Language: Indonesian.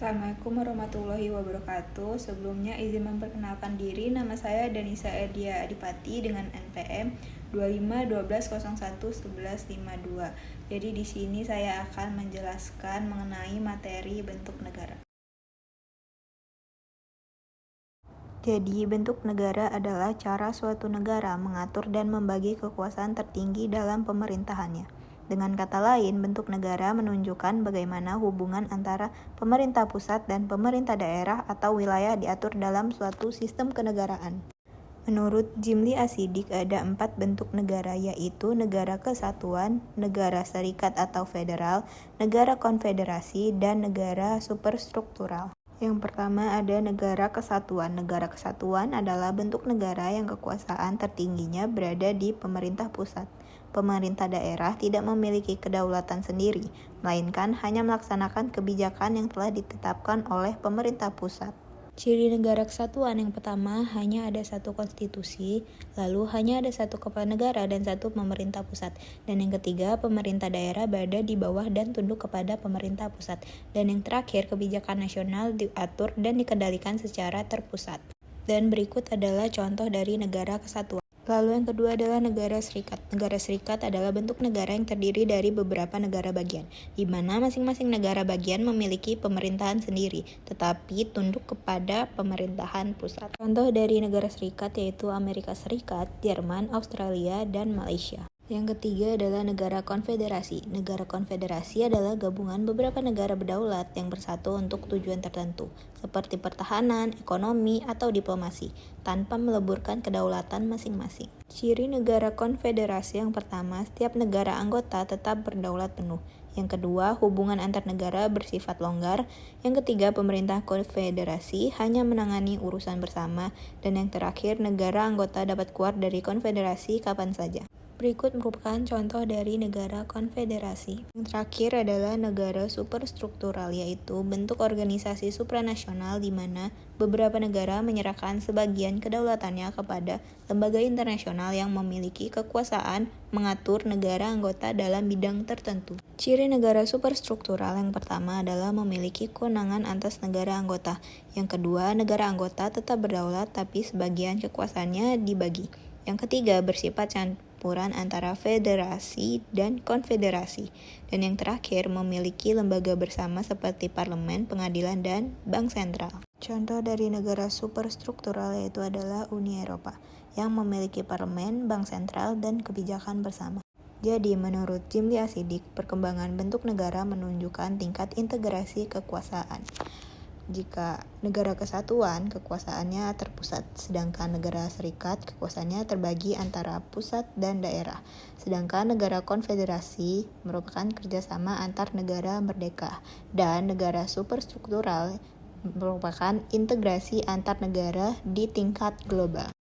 Assalamualaikum warahmatullahi wabarakatuh. Sebelumnya izin memperkenalkan diri, nama saya Danisa Edia Adipati dengan NPM 2512011152. Jadi di sini saya akan menjelaskan mengenai materi bentuk negara. Jadi bentuk negara adalah cara suatu negara mengatur dan membagi kekuasaan tertinggi dalam pemerintahannya. Dengan kata lain, bentuk negara menunjukkan bagaimana hubungan antara pemerintah pusat dan pemerintah daerah atau wilayah diatur dalam suatu sistem kenegaraan. Menurut Jimli Asidik ada 4 bentuk negara, yaitu negara kesatuan, negara serikat atau federal, negara konfederasi, dan negara superstruktural. Yang pertama ada negara kesatuan. Negara kesatuan adalah bentuk negara yang kekuasaan tertingginya berada di pemerintah pusat. Pemerintah daerah tidak memiliki kedaulatan sendiri, melainkan hanya melaksanakan kebijakan yang telah ditetapkan oleh pemerintah pusat. Ciri negara kesatuan yang pertama, hanya ada satu konstitusi, lalu hanya ada satu kepala negara dan satu pemerintah pusat. Dan yang ketiga, pemerintah daerah berada di bawah dan tunduk kepada pemerintah pusat. Dan yang terakhir, kebijakan nasional diatur dan dikendalikan secara terpusat. Dan berikut adalah contoh dari negara kesatuan. Lalu yang kedua adalah negara serikat. Negara serikat adalah bentuk negara yang terdiri dari beberapa negara bagian, di mana masing-masing negara bagian memiliki pemerintahan sendiri, tetapi tunduk kepada pemerintahan pusat. Contoh dari negara serikat yaitu Amerika Serikat, Jerman, Australia, dan Malaysia. Yang ketiga adalah negara konfederasi. Negara konfederasi adalah gabungan beberapa negara berdaulat yang bersatu untuk tujuan tertentu, seperti pertahanan, ekonomi, atau diplomasi, tanpa meleburkan kedaulatan masing-masing. Ciri negara konfederasi yang pertama, setiap negara anggota tetap berdaulat penuh. Yang kedua, hubungan antar negara bersifat longgar. Yang ketiga, pemerintah konfederasi hanya menangani urusan bersama. Dan yang terakhir, negara anggota dapat keluar dari konfederasi kapan saja. Berikut merupakan contoh dari negara konfederasi. Yang terakhir adalah negara superstruktural, yaitu bentuk organisasi supranasional di mana beberapa negara menyerahkan sebagian kedaulatannya kepada lembaga internasional yang memiliki kekuasaan mengatur negara anggota dalam bidang tertentu. Ciri negara superstruktural yang pertama adalah memiliki kewenangan atas negara anggota. Yang kedua, negara anggota tetap berdaulat tapi sebagian kekuasaannya dibagi. Yang ketiga, bersifat campuran antara federasi dan konfederasi. Dan yang terakhir, memiliki lembaga bersama seperti parlemen, pengadilan, dan bank sentral. Contoh dari negara superstruktural yaitu adalah Uni Eropa, yang memiliki parlemen, bank sentral, dan kebijakan bersama. Jadi, menurut Jimli Asidik, perkembangan bentuk negara menunjukkan tingkat integrasi kekuasaan. Jika negara kesatuan, kekuasaannya terpusat, sedangkan negara serikat, kekuasaannya terbagi antara pusat dan daerah. Sedangkan negara konfederasi merupakan kerjasama antar negara merdeka, dan negara superstruktural merupakan integrasi antar negara di tingkat global.